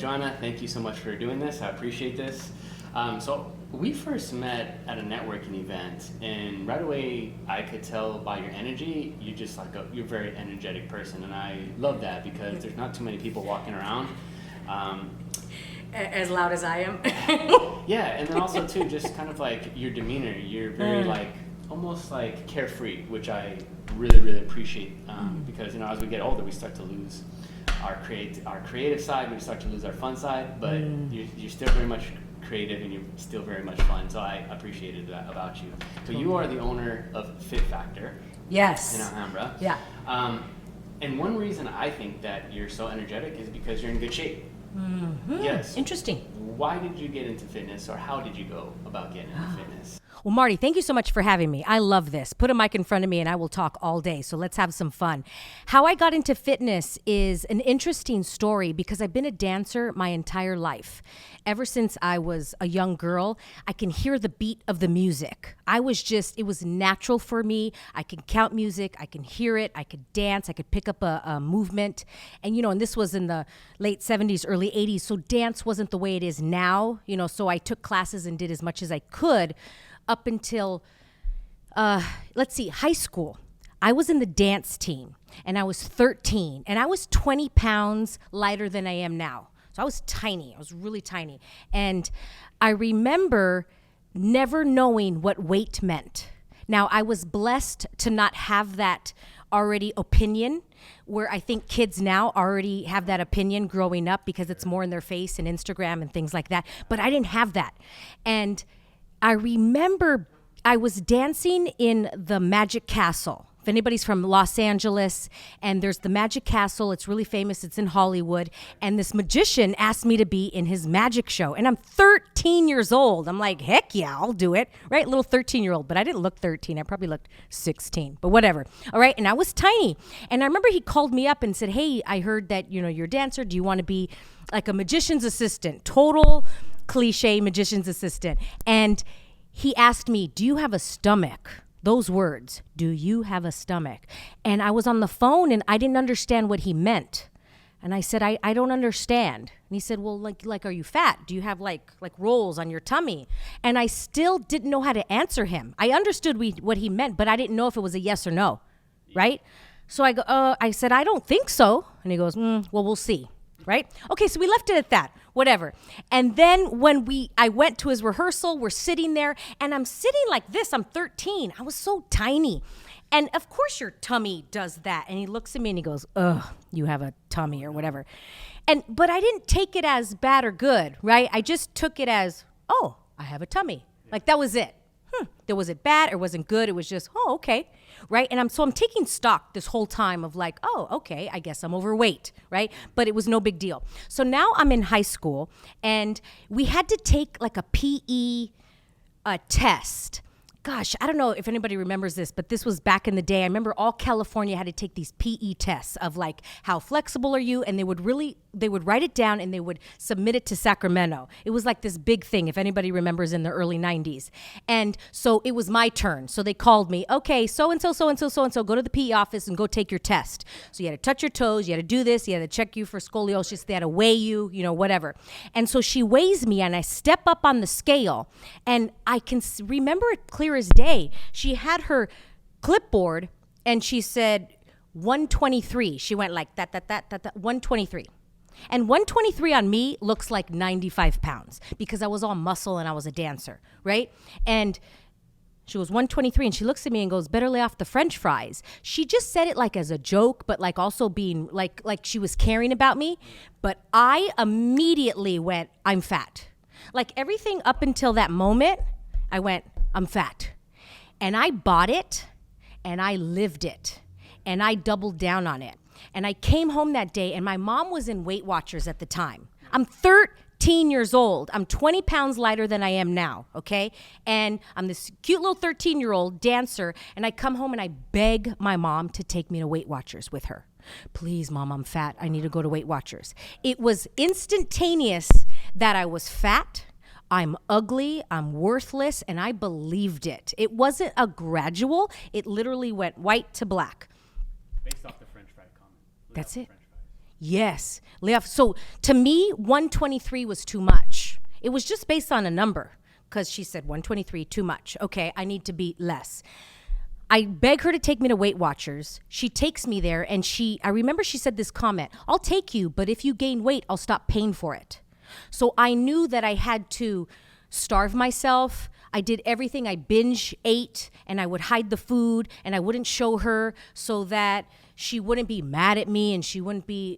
Joanna, thank you so much for doing this. I appreciate this. So we first met at a networking event, and right away I could tell by your energy, you're a very energetic person, and I love that because there's not too many people walking around. As loud as I am. Yeah, and then also too, just kind of like your demeanor, you're very like almost like carefree, which I really appreciate because as we get older, we start to lose our creative side, we start to lose our fun side, but you're still very much creative and you're still very much fun. So I appreciated that about you. So you are the owner of Fit Factor. Yes. In Alhambra. Yeah. And one reason I think that you're so energetic is because you're in good shape. Mm-hmm. Yes. Interesting. Why did you get into fitness, or how did you go about getting into fitness? Well, Marty, thank you so much for having me. I love this. Put a mic in front of me and I will talk all day. So let's have some fun. How I got into fitness is an interesting story because I've been a dancer my entire life. Ever since I was a young girl, I can hear the beat of the music. It was natural for me. I can count music. I can hear it. I could dance. I could pick up a movement. And, and this was in the late 70s, early 80s. So dance wasn't the way it is now, so I took classes and did as much as I could up until, high school. I was in the dance team and I was 13 and I was 20 pounds lighter than I am now. So I was tiny. I was really tiny. And I remember never knowing what weight meant. Now, I was blessed to not have that already opinion, where I think kids now already have that opinion growing up because it's more in their face and Instagram and things like that. But I didn't have that. And I remember I was dancing in the Magic Castle. If anybody's from Los Angeles, and there's the Magic Castle, it's really famous, it's in Hollywood, and this magician asked me to be in his magic show, and I'm 13 years old. I'm like, heck yeah, I'll do it, right? Little 13-year-old, but I didn't look 13, I probably looked 16, but whatever, all right? And I was tiny, and I remember he called me up and said, hey, I heard that, you're a dancer, do you want to be like a magician's assistant? Total cliche magician's assistant. And he asked me, do you have a stomach? Those words, do you have a stomach? And I was on the phone and I didn't understand what he meant. And I said, I don't understand. And he said, well, like, are you fat? Do you have like rolls on your tummy? And I still didn't know how to answer him. I understood what he meant, but I didn't know if it was a yes or no, right? So I said, I don't think so. And he goes, well, we'll see. Right? Okay, so we left it at that, whatever. And then when I went to his rehearsal, we're sitting there, and I'm sitting like this. I'm 13. I was so tiny. And of course your tummy does that. And he looks at me and he goes, ugh, you have a tummy or whatever. But I didn't take it as bad or good, right? I just took it as, oh, I have a tummy. Like that was it. Was it bad or wasn't good? It was just, oh, okay, right? And I'm taking stock this whole time of like, oh, okay, I guess I'm overweight, right? But it was no big deal. So now I'm in high school, and we had to take like a PE test. Gosh, I don't know if anybody remembers this, but this was back in the day. I remember all California had to take these PE tests of like, how flexible are you? And they would write it down and they would submit it to Sacramento. It was like this big thing, if anybody remembers, in the early 90s. And so it was my turn. So they called me, okay, so-and-so, go to the PE office and go take your test. So you had to touch your toes, you had to do this, you had to check you for scoliosis, they had to weigh you, whatever. And so she weighs me and I step up on the scale and I can remember it clear as day. She had her clipboard and she said 123. She went like that, 123. And 123 on me looks like 95 pounds because I was all muscle and I was a dancer, right? And she was 123 and she looks at me and goes, better lay off the French fries. She just said it like as a joke, but like also being like she was caring about me. But I immediately went, I'm fat. Like everything up until that moment, I went, I'm fat. And I bought it and I lived it and I doubled down on it. And I came home that day and my mom was in Weight Watchers at the time. I'm 13 years old. I'm 20 pounds lighter than I am now, okay? And I'm this cute little 13-year-old dancer, and I come home and I beg my mom to take me to Weight Watchers with her. Please, Mom, I'm fat. I need to go to Weight Watchers. It was instantaneous that I was fat, I'm ugly, I'm worthless, and I believed it. It wasn't a gradual. It literally went white to black. Based off the French fry comment. That's it. Yes, lay off. So to me, 123 was too much. It was just based on a number because she said 123, too much. Okay, I need to be less. I beg her to take me to Weight Watchers. She takes me there and I remember she said this comment, I'll take you, but if you gain weight, I'll stop paying for it. So I knew that I had to starve myself. I did everything. I binge ate and I would hide the food and I wouldn't show her so that she wouldn't be mad at me and she wouldn't be,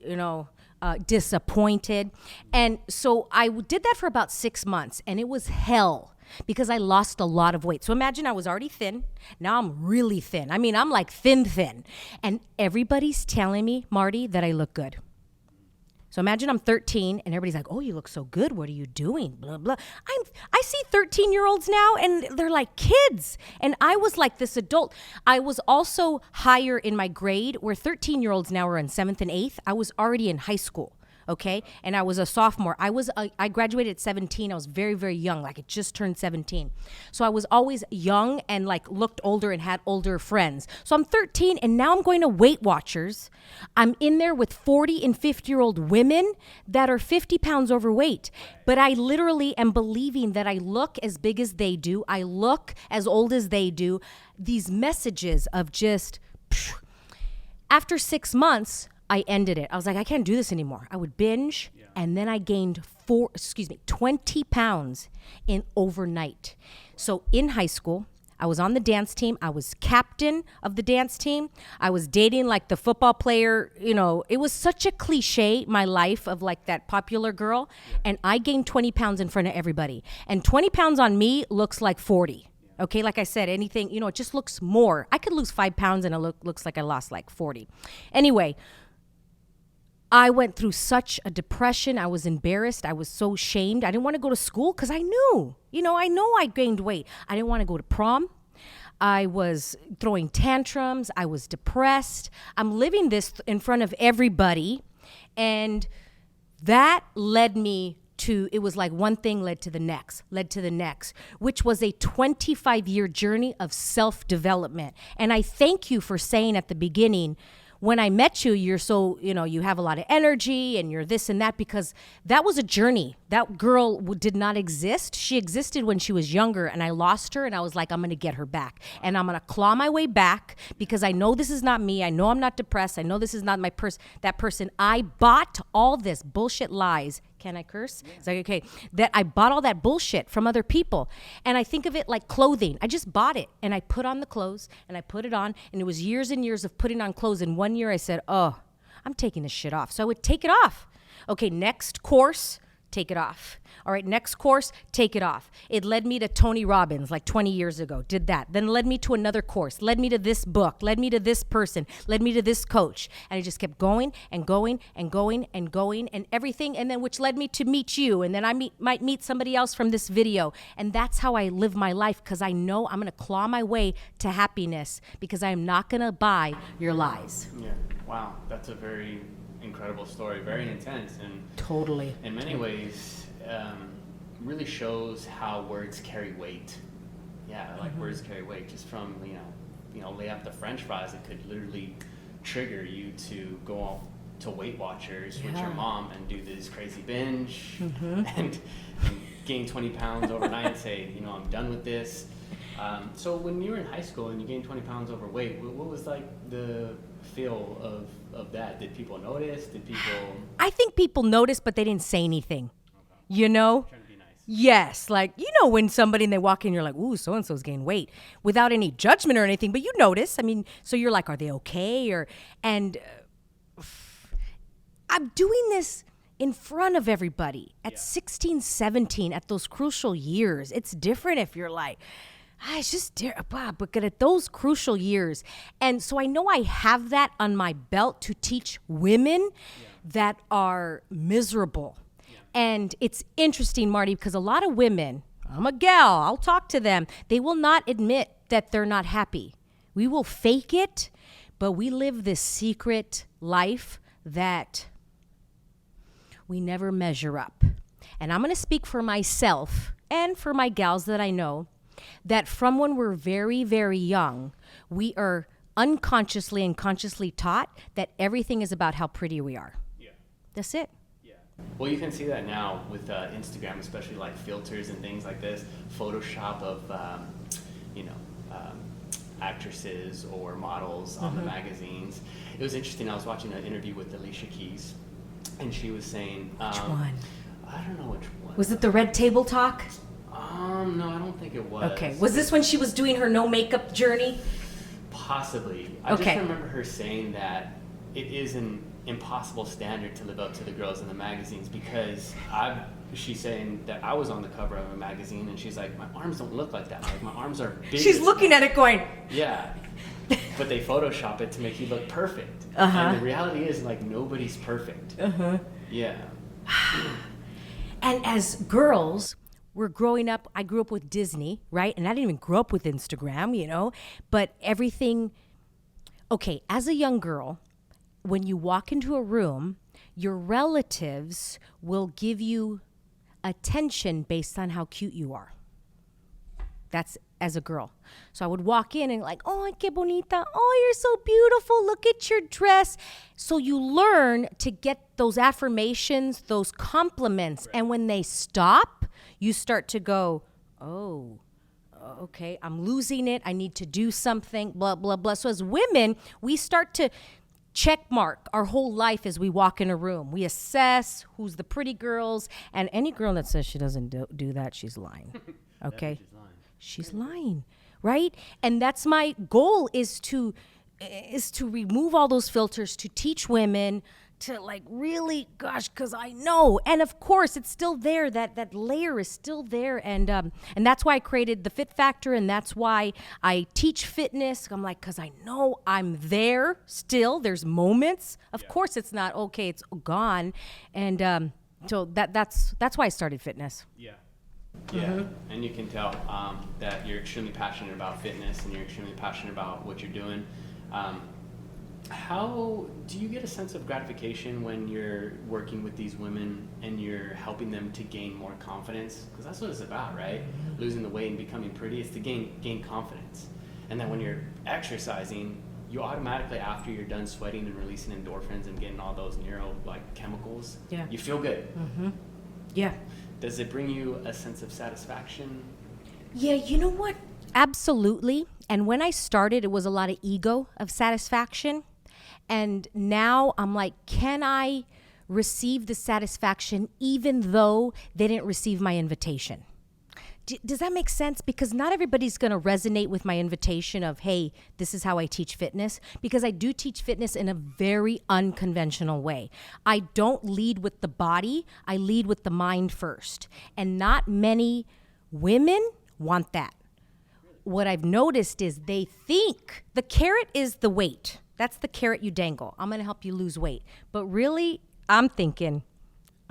disappointed. And so I did that for about 6 months and it was hell because I lost a lot of weight. So imagine I was already thin. Now I'm really thin. I mean, I'm like thin. And everybody's telling me, Marty, that I look good. So imagine I'm 13 and everybody's like, oh, you look so good. What are you doing? Blah, blah. I see 13-year-olds now and they're like kids. And I was like this adult. I was also higher in my grade where 13-year-olds now are in 7th and 8th. I was already in high school. Okay. And I was a sophomore. I graduated at 17. I was very, very young. Like I just turned 17. So I was always young and like looked older and had older friends. So I'm 13 and now I'm going to Weight Watchers. I'm in there with 40 and 50-year-old women that are 50 pounds overweight. But I literally am believing that I look as big as they do. I look as old as they do. These messages of just, after 6 months, I ended it. I was like, I can't do this anymore. I would binge, and then I gained 20 pounds in overnight. So in high school, I was on the dance team. I was captain of the dance team. I was dating like the football player. It was such a cliche, my life of like that popular girl. And I gained 20 pounds in front of everybody. And 20 pounds on me looks like 40. Okay, like I said, anything, it just looks more. I could lose 5 pounds and it looks like I lost like 40. Anyway, I went through such a depression. I was embarrassed. I was so shamed. I didn't want to go to school because I knew, I gained weight. I didn't want to go to prom. I was throwing tantrums. I was depressed. I'm living this in front of everybody. And that led me to, it was like one thing led to the next, which was a 25-year journey of self-development. And I thank you for saying at the beginning, when I met you, you're so, you have a lot of energy and you're this and that, because that was a journey. That girl did not exist. She existed when she was younger and I lost her and I was like, I'm going to get her back and I'm going to claw my way back because I know this is not me. I know I'm not depressed. I know this is not that person. I bought all this bullshit lies. Can I curse? Yeah. It's like, okay, that I bought all that bullshit from other people. And I think of it like clothing. I just bought it and I put on the clothes and I put it on. And it was years and years of putting on clothes. And one year I said, oh, I'm taking this shit off. So I would take it off. Okay, next course, take it off. All right, next course, take it off. It led me to Tony Robbins like 20 years ago, did that. Then led me to another course, led me to this book, led me to this person, led me to this coach. And I just kept going and going and going and going and everything. And then which led me to meet you. And then I might meet somebody else from this video. And that's how I live my life because I know I'm going to claw my way to happiness because I am not going to buy your lies. Yeah, wow, that's a very incredible story, very intense, and totally in many ways really shows how words carry weight. Words carry weight. Just from lay out the French fries, it could literally trigger you to go to Weight Watchers with your mom and do this crazy binge and gain 20 pounds overnight and say, I'm done with this. So when you were in high school and you gained 20 pounds overweight, what was like the feel of that? Did people notice? I think people noticed, but they didn't say anything. Okay. Trying to be nice. Yes, like when somebody and they walk in, you're like, ooh, so and so's gained weight, without any judgment or anything. But you notice. I mean, so you're like, are they okay? I'm doing this in front of everybody at 16, 17, at those crucial years. It's different if you're like, it's just but at those crucial years. And so I know I have that on my belt to teach women that are miserable. Yeah. And it's interesting, Marty, because a lot of women, I'm a gal, I'll talk to them. They will not admit that they're not happy. We will fake it, but we live this secret life that we never measure up. And I'm going to speak for myself and for my gals that I know, that from when we're very, very young, we are unconsciously and consciously taught that everything is about how pretty we are. Yeah. That's it. Yeah. Well, you can see that now with Instagram, especially like filters and things like this, Photoshop of, you know, actresses or models on the magazines. It was interesting. I was watching an interview with Alicia Keys, and she was saying, Which one? I don't know which one. Was it the Red Table Talk? No, I don't think it was. Okay. Was this when she was doing her no makeup journey? Possibly. I just remember her saying that it is an impossible standard to live up to the girls in the magazines, because she's saying that I was on the cover of a magazine, and she's like, my arms don't look like that. Like, my arms are big. She's looking at it going, yeah. But they Photoshop it to make you look perfect. And the reality is, like, nobody's perfect. Yeah. And as girls, we're growing up, I grew up with Disney, right? And I didn't even grow up with Instagram, you know? But everything, okay, as a young girl, when you walk into a room, your relatives will give you attention based on how cute you are. That's as a girl. So I would walk in and like, oh, que bonita. Oh, you're so beautiful. Look at your dress. So you learn to get those affirmations, those compliments. And when they stop, you start to go, oh, okay, I'm losing it. I need to do something, blah, blah, blah. So as women, we start to check mark our whole life as we walk in a room. We assess who's the pretty girls, and any girl that says she doesn't do that, she's lying. Okay? She's lying, right? And that's my goal, is to remove all those filters, to teach women to like really, gosh, because I know, and of course it's still there. That layer is still there, and that's why I created the Fit Factor, and that's why I teach fitness. I'm like, because I know I'm there still. There's moments. Of course, it's not okay. It's gone, and so that's why I started fitness. Yeah. Yeah, and you can tell that you're extremely passionate about fitness, and you're extremely passionate about what you're doing. How do you get a sense of gratification when you're working with these women and you're helping them to gain more confidence? Because that's what it's about, right? Losing the weight and becoming pretty, it's to gain confidence. And then when you're exercising, you automatically, after you're done sweating and releasing endorphins and getting all those chemicals, you feel good. Yeah. Does it bring you a sense of satisfaction? Yeah, you know what? Absolutely. And when I started, it was a lot of ego of satisfaction. And now I'm like, can I receive the satisfaction even though they didn't receive my invitation? Does that make sense? Because not everybody's going to resonate with my invitation of, hey, this is how I teach fitness. Because I do teach fitness in a very unconventional way. I don't lead with the body. I lead with the mind first. And not many women want that. What I've noticed is they think the carrot is the weight. That's the carrot you dangle. I'm going to help you lose weight. But really, I'm thinking,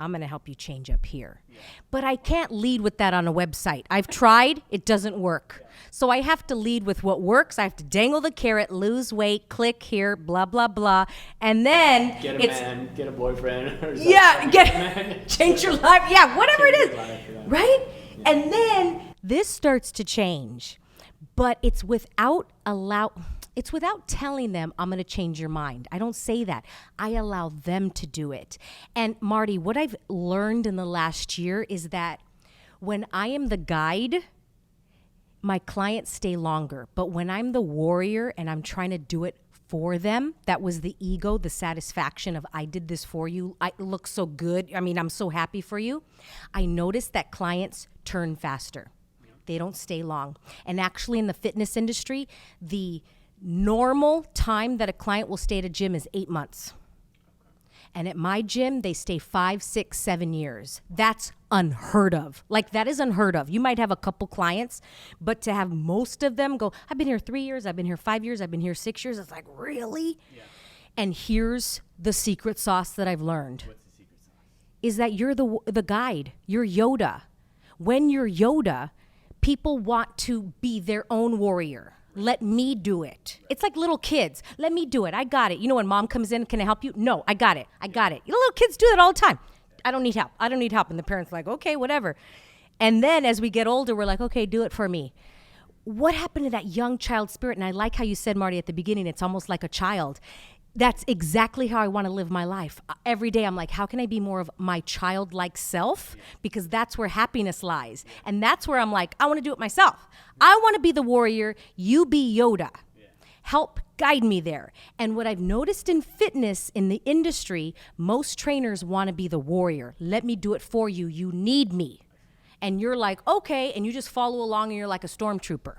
I'm going to help you change up here. Yeah. But I can't lead with that on a website. I've tried. It doesn't work. Yeah. So I have to lead with what works. I have to dangle the carrot, lose weight, click here, blah, blah, blah. And then get a man, get a boyfriend. Or change your life. Yeah, whatever it is. Right? Yeah. And then this starts to change. But it's without telling them, I'm going to change your mind. I don't say that. I allow them to do it. And Marty, what I've learned in the last year is that when I am the guide, my clients stay longer. But when I'm the warrior and I'm trying to do it for them, that was the ego, the satisfaction of, I did this for you. I look so good. I mean, I'm so happy for you. I noticed that clients turn faster. They don't stay long. And actually in the fitness industry, the normal time that a client will stay at a gym is 8 months. And at my gym, they stay 5, 6, 7 years. That's unheard of. Like, that is unheard of. You might have a couple clients, but to have most of them go, I've been here 3 years, I've been here 5 years, I've been here 6 years. It's like, really? Yeah. And here's the secret sauce that I've learned. What's the secret sauce? Is that you're the guide. You're Yoda. When you're Yoda, people want to be their own warrior. Let me do it. It's like little kids. Let me do it. I got it. You know, when mom comes in, can I help you? No, I got it. I got it. You know, little kids do that all the time. I don't need help. I don't need help. And the parents are like, okay, whatever. And then as we get older, we're like, okay, do it for me. What happened to that young child spirit? And I like how you said, Marty, at the beginning, it's almost like a child. That's exactly how I want to live my life. Every day I'm like, how can I be more of my childlike self? Because that's where happiness lies. And that's where I'm like, I want to do it myself. I want to be the warrior. You be Yoda. Help guide me there. And what I've noticed in fitness in the industry, most trainers want to be the warrior. Let me do it for you. You need me. And you're like, okay. And you just follow along and you're like a stormtrooper.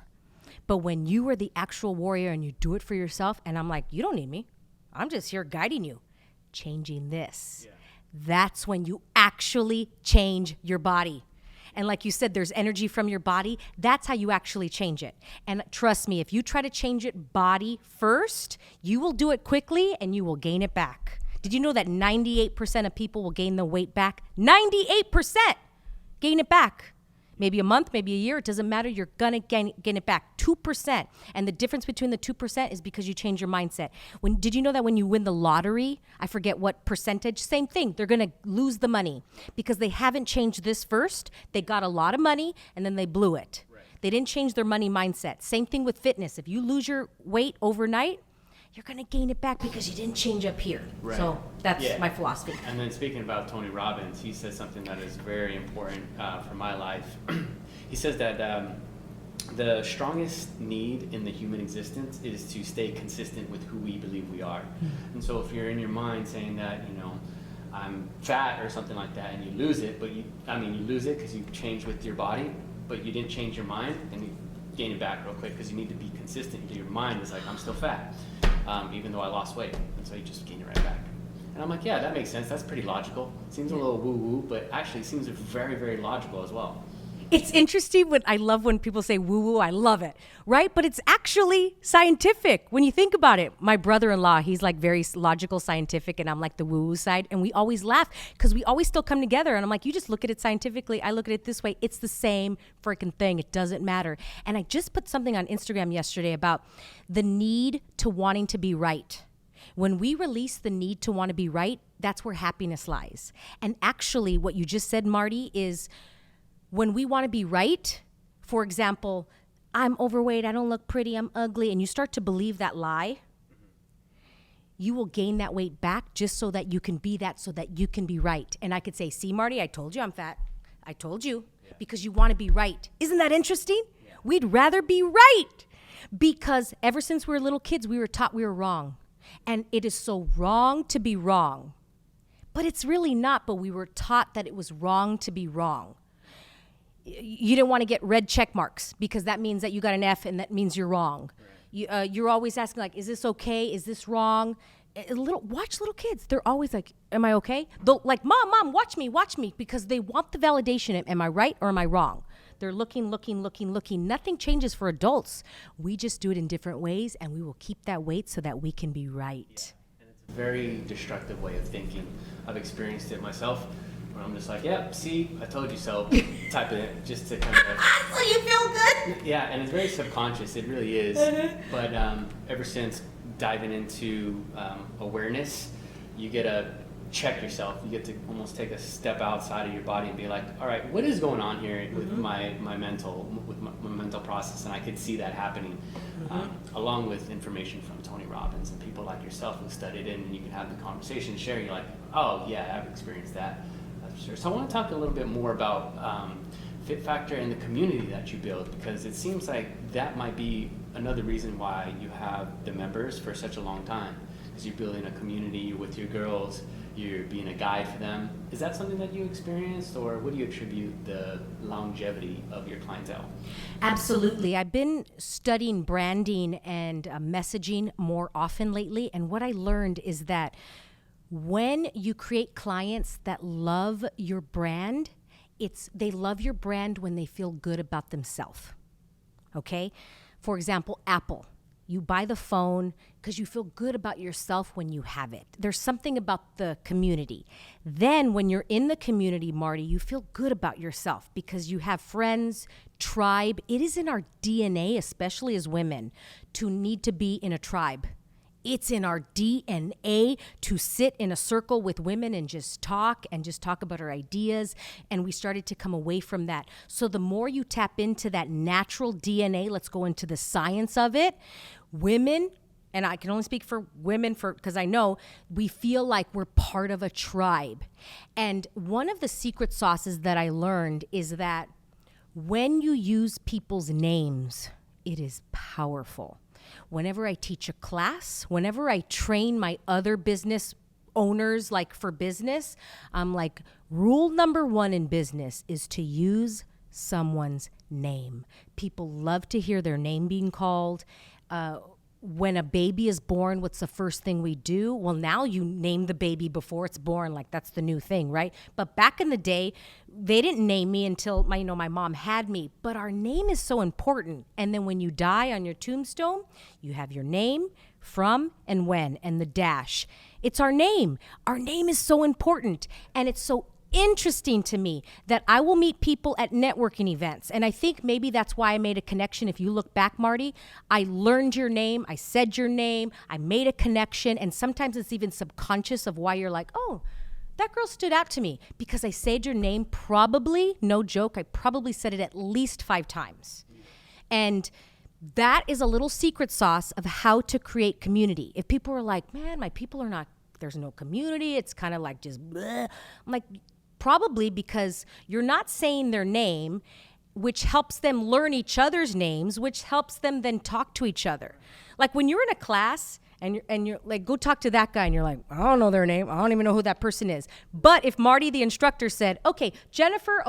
But when you are the actual warrior and you do it for yourself, and I'm like, you don't need me. I'm just here guiding you, changing this. That's when you actually change your body. And like you said, there's energy from your body. That's how you actually change it. And trust me, if you try to change it body first, you will do it quickly and you will gain it back. Did you know that 98% of people will gain the weight back? 98% gain it back. Maybe a month, maybe a year, it doesn't matter. You're going to gain it back. 2%. And the difference between the 2% is because you change your mindset. Did you know that when you win the lottery, I forget what percentage, same thing. They're going to lose the money because they haven't changed this first. They got a lot of money and then they blew it. Right. They didn't change their money mindset. Same thing with fitness. If you lose your weight overnight, you're going to gain it back because you didn't change up here. Right. So that's my philosophy. And then speaking about Tony Robbins, he says something that is very important for my life. He says that the strongest need in the human existence is to stay consistent with who we believe we are. Mm-hmm. And so if you're in your mind saying that, I'm fat or something like that, and you lose it, but you lose it because you changed with your body, but you didn't change your mind, and you gain it back real quick because you need to be consistent. Your mind is like, I'm still fat. Even though I lost weight. And so you just gain it right back. And I'm like, yeah, that makes sense. That's pretty logical. Seems a little woo-woo, but actually seems very, very logical as well. It's interesting, but I love when people say woo-woo. I love it, right? But it's actually scientific when you think about it. My brother-in-law, he's like very logical, scientific, and I'm like the woo-woo side. And we always laugh because we always still come together. And I'm like, you just look at it scientifically. I look at it this way. It's the same freaking thing. It doesn't matter. And I just put something on Instagram yesterday about the need to wanting to be right. When we release the need to want to be right, that's where happiness lies. And actually, what you just said, Marty, is when we want to be right, for example, I'm overweight, I don't look pretty, I'm ugly, and you start to believe that lie, you will gain that weight back just so that you can be that, so that you can be right. And I could say, see, Marty, I told you I'm fat. I told you, because you want to be right. Isn't that interesting? Yeah. We'd rather be right because ever since we were little kids, we were taught we were wrong. And it is so wrong to be wrong. But it's really not, but we were taught that it was wrong to be wrong. You didn't want to get red check marks because that means that you got an F and that means you're wrong. Right. You're always asking like, is this okay? Is this wrong? Watch little kids. They're always like, am I okay? They'll like, mom, watch me because they want the validation. Am I right or am I wrong? They're looking. Nothing changes for adults. We just do it in different ways and we will keep that weight so that we can be right. Yeah. And it's a very destructive way of thinking. I've experienced it myself. Where I'm just like, yeah, see, I told you so, type of it, just to kind of... So you feel good? Yeah, and it's very subconscious, it really is. But ever since diving into awareness, you get to check yourself. You get to almost take a step outside of your body and be like, all right, what is going on here with my mental process? And I could see that happening, along with information from Tony Robbins and people like yourself who studied it, and you can have the conversation, share, you're like, oh yeah, I've experienced that. Sure. So I want to talk a little bit more about Fit Factor and the community that you build, because it seems like that might be another reason why you have the members for such a long time, because you're building a community with your girls, you're being a guide for them. Is that something that you experienced, or what do you attribute the longevity of your clientele? Absolutely. I've been studying branding and messaging more often lately, and what I learned is that when you create clients that love your brand, they love your brand when they feel good about themselves. Okay? For example, Apple. You buy the phone because you feel good about yourself when you have it. There's something about the community. Then when you're in the community, Marty, you feel good about yourself because you have friends, tribe. It is in our DNA, especially as women, to need to be in a tribe. It's in our DNA to sit in a circle with women and just talk about our ideas. And we started to come away from that. So the more you tap into that natural DNA, let's go into the science of it. Women and I can only speak for women because I know we feel like we're part of a tribe. And one of the secret sauces that I learned is that when you use people's names, it is powerful. Whenever I teach a class, whenever I train my other business owners like for business, I'm like, rule number 1 in business is to use someone's name. People love to hear their name being called. When a baby is born, what's the first thing we do? Well, now you name the baby before it's born, like that's the new thing, right? But back in the day, they didn't name me until my mom had me. But our name is so important. And then when you die on your tombstone, you have your name, from, and when, and the dash. It's our name. Our name is so important. And it's so interesting to me that I will meet people at networking events. And I think maybe that's why I made a connection. If you look back, Marty, I learned your name. I said your name. I made a connection. And sometimes it's even subconscious of why you're like, oh, that girl stood out to me because I said your name probably, no joke, I probably said it at least 5 times. And that is a little secret sauce of how to create community. If people are like, man, my people are not, there's no community. It's kind of like just bleh. I'm like, probably because you're not saying their name, which helps them learn each other's names, which helps them then talk to each other. Like when you're in a class and you're like, go talk to that guy, and you're like, I don't know their name. I don't even know who that person is. But if Marty, the instructor, said, okay, Jennifer,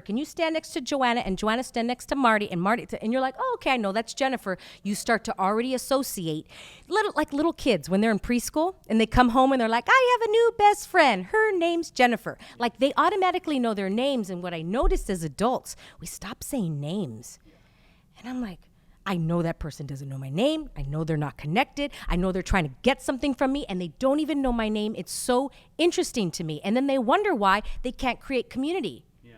can you stand next to Joanna, and Joanna stand next to Marty, and you're like, oh, okay, I know that's Jennifer. You start to already associate, little kids when they're in preschool and they come home and they're like, I have a new best friend. Her name's Jennifer. Like they automatically know their names. And what I noticed as adults, we stop saying names. And I'm like, I know that person doesn't know my name. I know they're not connected. I know they're trying to get something from me and they don't even know my name. It's so interesting to me. And then they wonder why they can't create community. Yeah.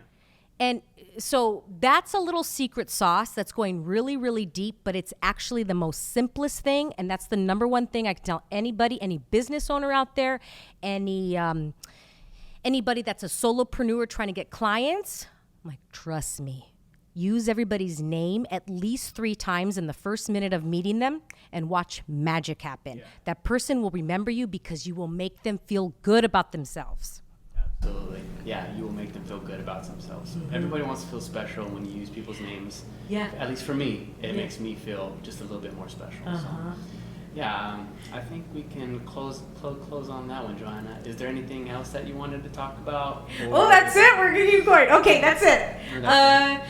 And so that's a little secret sauce that's going really, really deep, but it's actually the most simplest thing. And that's the number one thing I can tell anybody, any business owner out there, anybody that's a solopreneur trying to get clients. I'm like, trust me. Use everybody's name at least 3 times in the first minute of meeting them and watch magic happen. Yeah. That person will remember you because you will make them feel good about themselves. Absolutely. Yeah, you will make them feel good about themselves. Mm-hmm. Everybody wants to feel special when you use people's names. Yeah. At least for me, it makes me feel just a little bit more special. Uh-huh. So, yeah, I think we can close on that one, Joanna. Is there anything else that you wanted to talk about? Oh, that's it. We're going to keep going. Okay, that's it.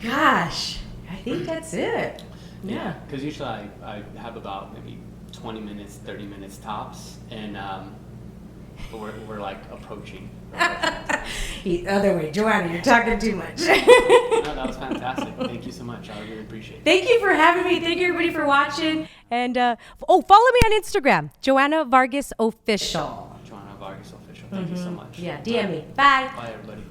Gosh, I think that's it. Yeah, because usually I have about maybe 20 minutes, 30 minutes tops, and we're like approaching. The other way, Joanna, you're talking too much. No, that was fantastic. Thank you so much. I really appreciate it. Thank you for having me. Thank you, everybody, for watching. And follow me on Instagram, Joanna Vargas Official. Joanna Vargas Official. Thank you so much. Yeah, DM me. Bye. Bye, everybody.